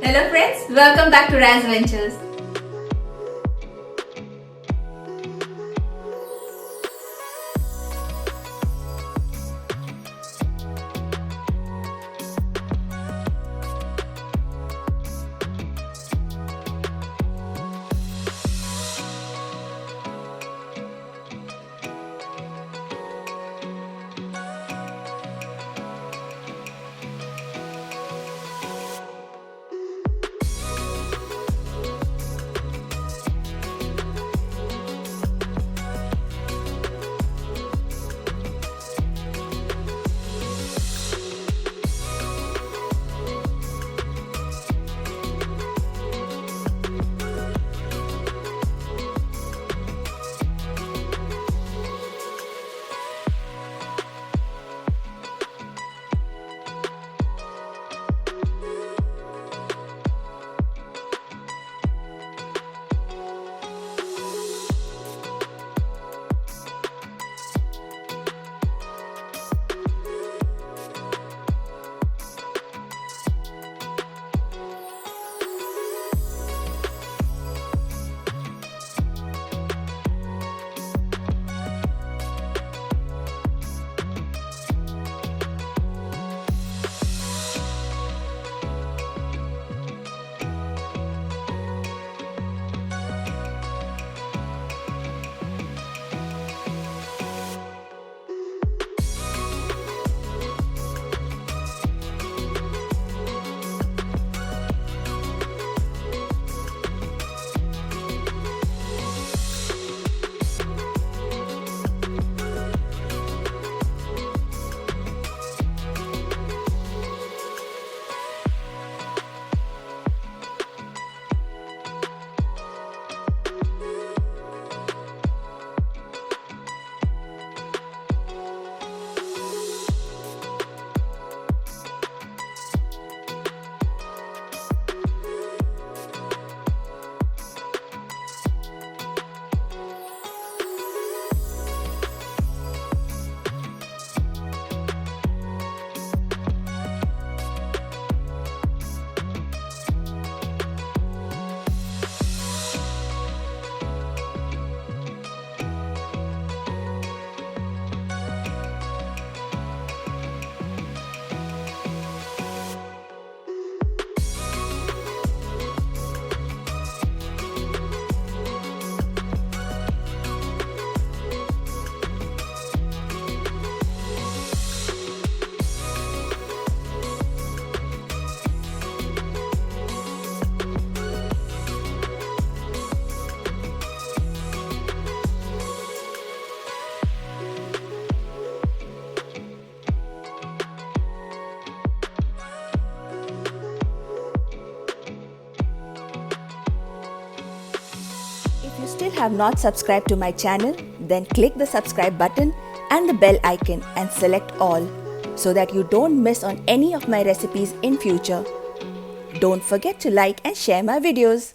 Hello friends, welcome back to Raz Ventures. If you still have not subscribed to my channel, then click the subscribe button and the bell icon and select all so that you don't miss on any of my recipes in future. Don't forget to like and share my videos.